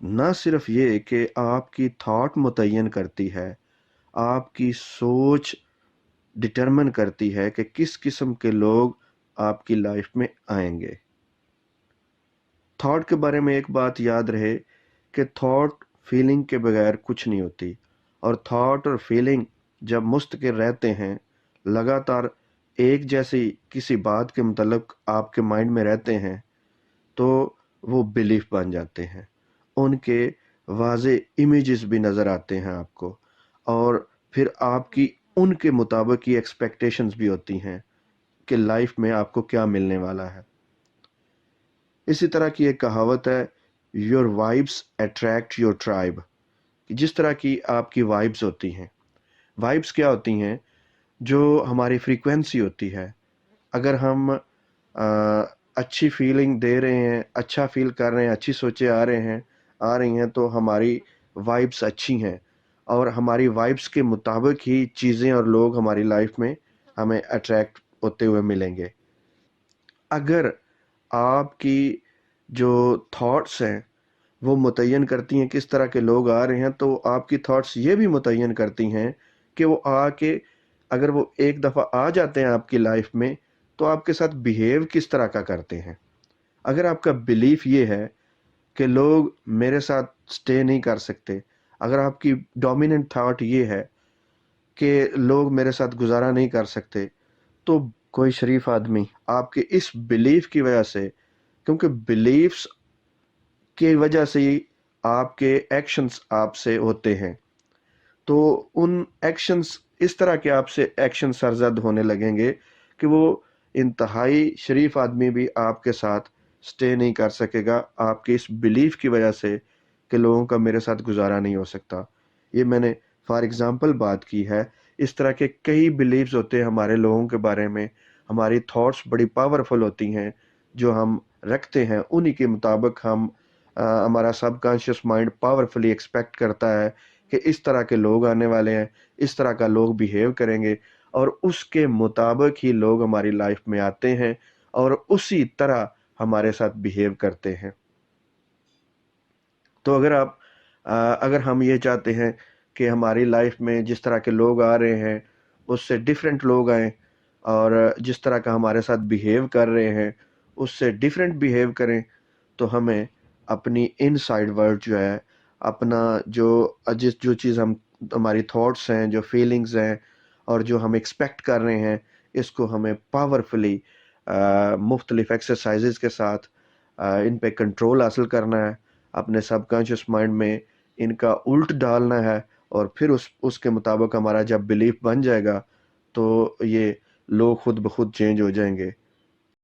نہ صرف یہ کہ آپ کی تھاٹ متعین کرتی ہے، آپ کی سوچ ڈٹرمن کرتی ہے کہ کس قسم کے لوگ آپ کی لائف میں آئیں گے۔ تھاٹ کے بارے میں ایک بات یاد رہے کہ تھاٹ فیلنگ کے بغیر کچھ نہیں ہوتی، اور تھاٹ اور فیلنگ جب مستقل رہتے ہیں، لگاتار ایک جیسی کسی بات کے متعلق آپ کے مائنڈ میں رہتے ہیں، تو وہ بلیف بن جاتے ہیں، ان کے واضح امیجز بھی نظر آتے ہیں آپ کو، اور پھر آپ کی ان کے مطابق کی ایکسپیکٹیشنز بھی ہوتی ہیں کہ لائف میں آپ کو کیا ملنے والا ہے۔ اسی طرح کی ایک کہاوت ہے، your vibes attract your tribe, جس طرح کی آپ کی وائبس ہوتی ہیں۔ وائبس کیا ہوتی ہیں؟ جو ہماری فریکوینسی ہوتی ہے۔ اگر ہم اچھی فیلنگ دے رہے ہیں، اچھا فیل کر رہے ہیں، اچھی سوچیں آ رہی ہیں تو ہماری وائبس اچھی ہیں، اور ہماری وائبس کے مطابق ہی چیزیں اور لوگ ہماری لائف میں ہمیں اٹریکٹ ہوتے ہوئے ملیں گے۔ اگر آپ کی جو تھاٹس ہیں وہ متعین کرتی ہیں کس طرح کے لوگ آ رہے ہیں، تو آپ کی تھاٹس یہ بھی متعین کرتی ہیں کہ وہ آ کے اگر وہ ایک دفعہ آ جاتے ہیں آپ کی لائف میں، تو آپ کے ساتھ بیہیو کس طرح کا کرتے ہیں۔ اگر آپ کا بلیف یہ ہے کہ لوگ میرے ساتھ سٹے نہیں کر سکتے، اگر آپ کی ڈومیننٹ تھاٹ یہ ہے کہ لوگ میرے ساتھ گزارا نہیں کر سکتے، تو کوئی شریف آدمی آپ کے اس بلیف کی وجہ سے، کیونکہ بلیفس کی وجہ سے ہی آپ کے ایکشنز آپ سے ہوتے ہیں، تو ان ایکشنز اس طرح کے آپ سے ایکشن سرزد ہونے لگیں گے کہ وہ انتہائی شریف آدمی بھی آپ کے ساتھ سٹے نہیں کر سکے گا، آپ کے اس بلیف کی وجہ سے کہ لوگوں کا میرے ساتھ گزارا نہیں ہو سکتا۔ یہ میں نے فار ایگزامپل بات کی ہے۔ اس طرح کے کئی بلیفز ہوتے ہیں ہمارے لوگوں کے بارے میں، ہماری تھاٹس بڑی پاورفل ہوتی ہیں جو ہم رکھتے ہیں، انہی کے مطابق ہمارا سب کانشیس مائنڈ پاورفلی ایکسپیکٹ کرتا ہے کہ اس طرح کے لوگ آنے والے ہیں، اس طرح کا لوگ بیہیو کریں گے، اور اس کے مطابق ہی لوگ ہماری لائف میں آتے ہیں اور اسی طرح ہمارے ساتھ بیہیو کرتے ہیں۔ تو اگر ہم یہ چاہتے ہیں کہ ہماری لائف میں جس طرح کے لوگ آ رہے ہیں اس سے ڈیفرنٹ لوگ آئیں، اور جس طرح کا ہمارے ساتھ بیہیو کر رہے ہیں اس سے ڈیفرنٹ بیہیو کریں، تو ہمیں اپنی ان سائڈ ورلڈ جو ہے، اپنا جو چیز ہماری تھاٹس ہیں، جو فیلنگز ہیں، اور جو ہم ایکسپیکٹ کر رہے ہیں، اس کو ہمیں پاورفلی مختلف ایکسرسائزز کے ساتھ ان پہ کنٹرول حاصل کرنا ہے، اپنے سب کانشیس مائنڈ میں ان کا الٹ ڈالنا ہے، اور پھر اس کے مطابق ہمارا جب بلیف بن جائے گا تو یہ لوگ خود بخود چینج ہو جائیں گے۔